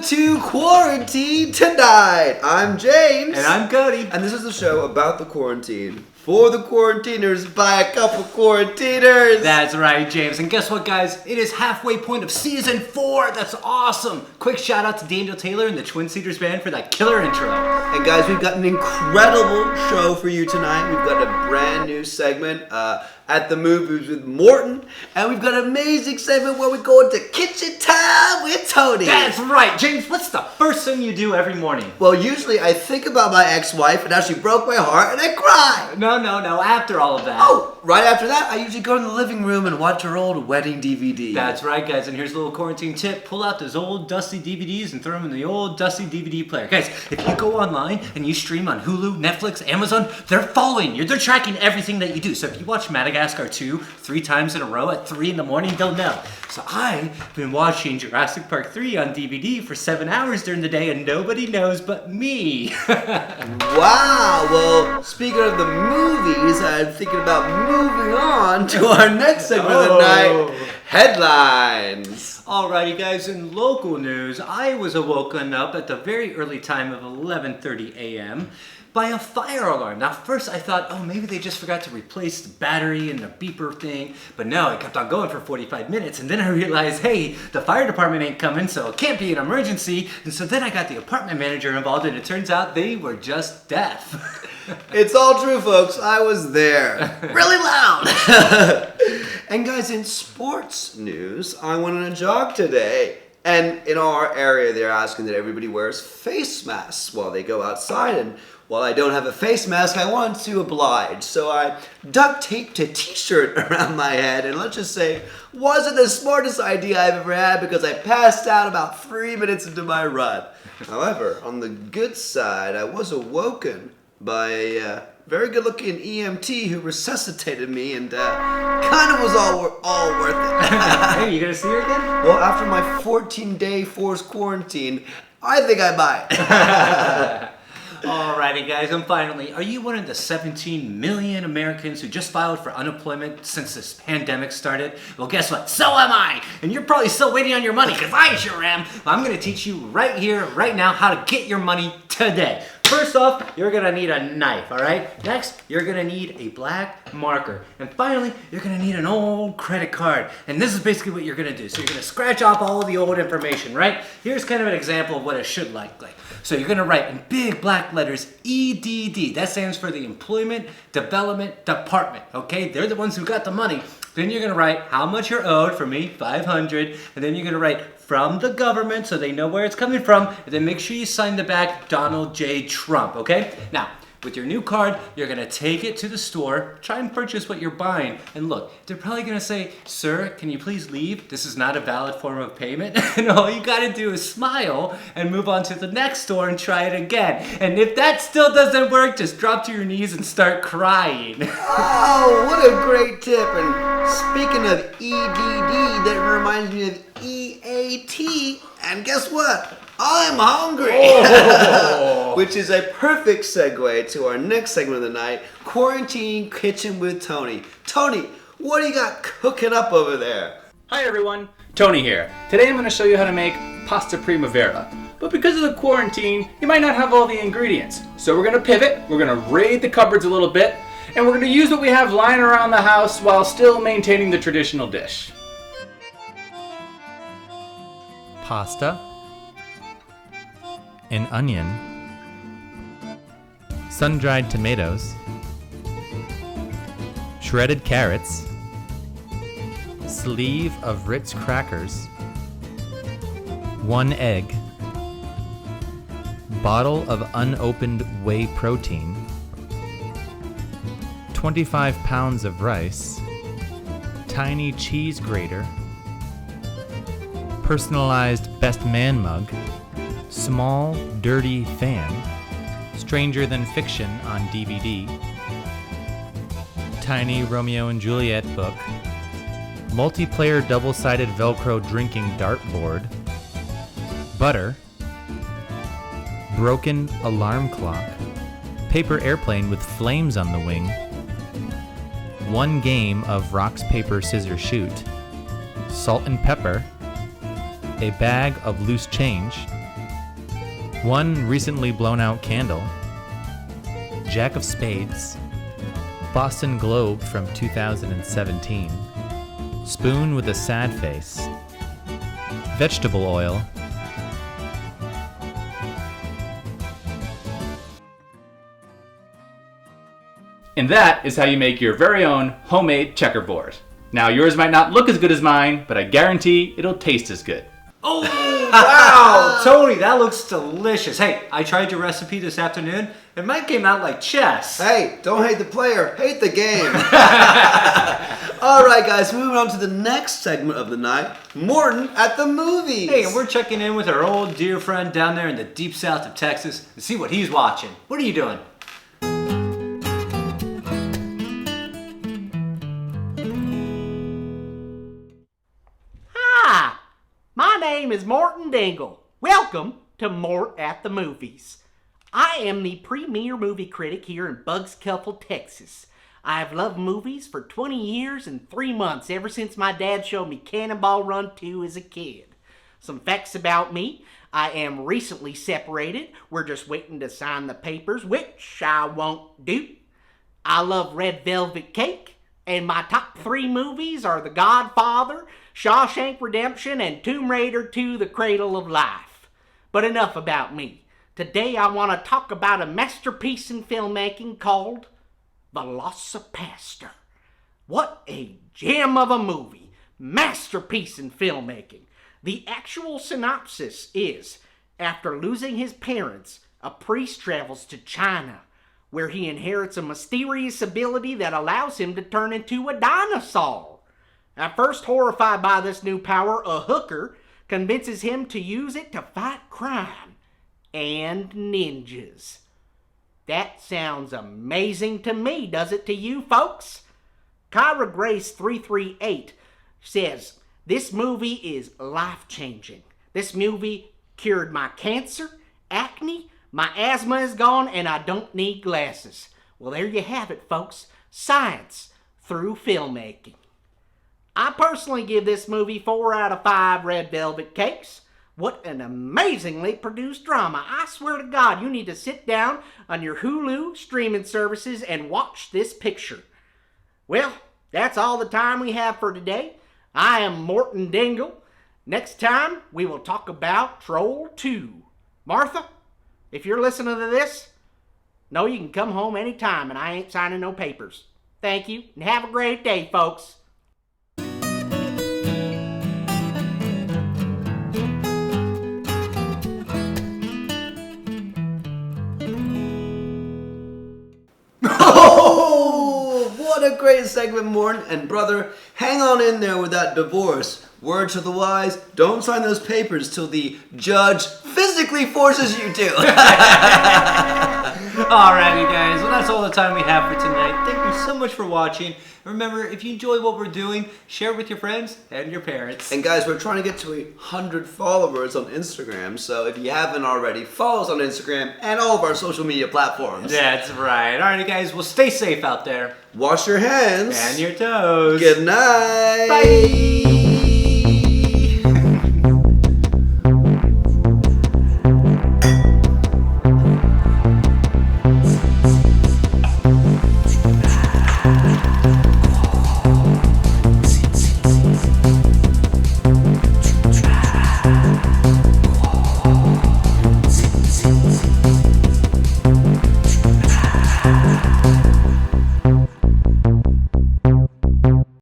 to Quarantine Tonight. I'm James. And I'm Cody. And this is a show about the quarantine. For the quarantiners, by a couple quarantiners. That's right, James. And guess what, guys? It is halfway point of season 4. That's awesome. Quick shout out to Daniel Taylor and the Twin Cedars Band for that killer intro. And guys, we've got an incredible show for you tonight. We've got a brand new segment, At the Movies with Morton. And we've got an amazing segment where we go into kitchen time with Tony. That's right. James, what's the first thing you do every morning? Well, usually I think about my ex-wife and how she broke my heart and I cry. No. After all of that. Oh, right after that, I usually go in the living room and watch our old wedding DVD. That's right, guys. And here's a little quarantine tip. Pull out those old dusty DVDs and throw them in the old dusty DVD player. Guys, if you go online and you stream on Hulu, Netflix, Amazon, they're following you. They're tracking everything that you do. So if you watch Madagascar 2 3 times in a row at 3 in the morning, they'll know. So I've been watching Jurassic Park 3 on DVD for 7 hours during the day and nobody knows but me. Wow. Well, speaking of the movies, I'm thinking about moving on to our next segment of the night, Headlines. Alrighty, guys, in local news, I was woken up at the very early time of 11:30 a.m. by a fire alarm. Now, first I thought, oh, maybe they just forgot to replace the battery and the beeper thing. But no, it kept on going for 45 minutes. And then I realized, hey, the fire department ain't coming, so it can't be an emergency. And so then I got the apartment manager involved, and it turns out they were just deaf. It's all true, folks. I was there. Really loud. And guys, in sports news, I went on a jog today. And in our area, they're asking that everybody wears face masks while they go outside. And while I don't have a face mask, I want to oblige. So I duct taped a t-shirt around my head. And let's just say, wasn't the smartest idea I've ever had because I passed out about 3 minutes into my run. However, on the good side, I was awoken by a very good-looking EMT who resuscitated me and kind of was all worth it. Hey, you gonna see her again? Well, after my 14-day forced quarantine, I think I might. Alrighty, guys, and finally, are you one of the 17 million Americans who just filed for unemployment since this pandemic started? Well, guess what? So am I! And you're probably still waiting on your money, because I sure am. I'm going to teach you right here, right now, how to get your money today. First off, you're going to need a knife, alright? Next, you're going to need a black marker. And finally, you're going to need an old credit card. And this is basically what you're going to do. So you're going to scratch off all of the old information, right? Here's kind of an example of what it should look like. So you're going to write in big black letters, EDD. That stands for the Employment Development Department, okay? They're the ones who got the money. Then you're going to write how much you're owed, for me, $500. And then you're going to write from the government so they know where it's coming from. And then make sure you sign the back, Donald J. Trump, okay? Now, with your new card, you're going to take it to the store, try and purchase what you're buying. And look, they're probably going to say, sir, can you please leave? This is not a valid form of payment. And all you got to do is smile and move on to the next store and try it again. And if that still doesn't work, just drop to your knees and start crying. Oh, what a great tip. And speaking of EDD, that reminds me of EAT. And guess what? I'm hungry. Oh. Which is a perfect segue to our next segment of the night, Quarantine Kitchen with Tony. Tony, what do you got cooking up over there? Hi everyone, Tony here. Today I'm going to show you how to make pasta primavera. But because of the quarantine, you might not have all the ingredients. So we're going to pivot, we're going to raid the cupboards a little bit, and we're going to use what we have lying around the house while still maintaining the traditional dish. Pasta, an onion, sun-dried tomatoes, shredded carrots, sleeve of Ritz crackers, 1 egg, bottle of unopened whey protein, 25 pounds of rice, tiny cheese grater, personalized best man mug, small dirty fan, Stranger Than Fiction on DVD, tiny Romeo and Juliet book, multiplayer double-sided velcro drinking dartboard, butter, broken alarm clock, paper airplane with flames on the wing, 1 game of rocks, paper, scissors, shoot, salt and pepper, a bag of loose change, One recently blown out candle. Jack of Spades. Boston Globe from 2017. Spoon with a sad face. Vegetable oil. And that is how you make your very own homemade checkerboard. Now, yours might not look as good as mine, but I guarantee it'll taste as good. Oh, wow, Tony, that looks delicious. Hey, I tried your recipe this afternoon, and mine came out like chess. Hey, don't hate the player, hate the game. All right, guys, moving on to the next segment of the night, Morton at the movies. Hey, and we're checking in with our old dear friend down there in the deep south of Texas to see what he's watching. What are you doing? Hi, my name is Morton Dingle. Welcome to Mort at the Movies. I am the premier movie critic here in Bugscuffle, Texas. I have loved movies for 20 years and 3 months ever since my dad showed me Cannonball Run 2 as a kid. Some facts about me. I am recently separated. We're just waiting to sign the papers, which I won't do. I love red velvet cake, and my top 3 movies are The Godfather, Shawshank Redemption, and Tomb Raider 2: The Cradle of Life. But enough about me. Today I want to talk about a masterpiece in filmmaking called Velocipaster. What a gem of a movie. Masterpiece in filmmaking. The actual synopsis is, after losing his parents, a priest travels to China, where he inherits a mysterious ability that allows him to turn into a dinosaur. At first horrified by this new power, a hooker convinces him to use it to fight crime and ninjas. That sounds amazing to me, does it to you folks? Kyra Grace 338 says, this movie is life-changing. This movie cured my cancer, acne, my asthma is gone, and I don't need glasses. Well, there you have it, folks. Science through filmmaking. I personally give this movie 4 out of 5 red velvet cakes. What an amazingly produced drama. I swear to God, you need to sit down on your Hulu streaming services and watch this picture. Well, that's all the time we have for today. I am Morton Dingle. Next time, we will talk about Troll 2. Martha, if you're listening to this, know you can come home anytime and I ain't signing no papers. Thank you, and have a great day, folks. Oh, what a great segment, Morton. And brother, hang on in there with that divorce. Word to the wise, don't sign those papers till the judge physically forces you to. Alrighty, guys. Well, that's all the time we have for tonight. Thank you so much for watching. Remember, if you enjoy what we're doing, share it with your friends and your parents. And guys, we're trying to get to 100 followers on Instagram, so if you haven't already, follow us on Instagram and all of our social media platforms. That's right. Alrighty, guys. Well, stay safe out there. Wash your hands. And your toes. Good night. Bye.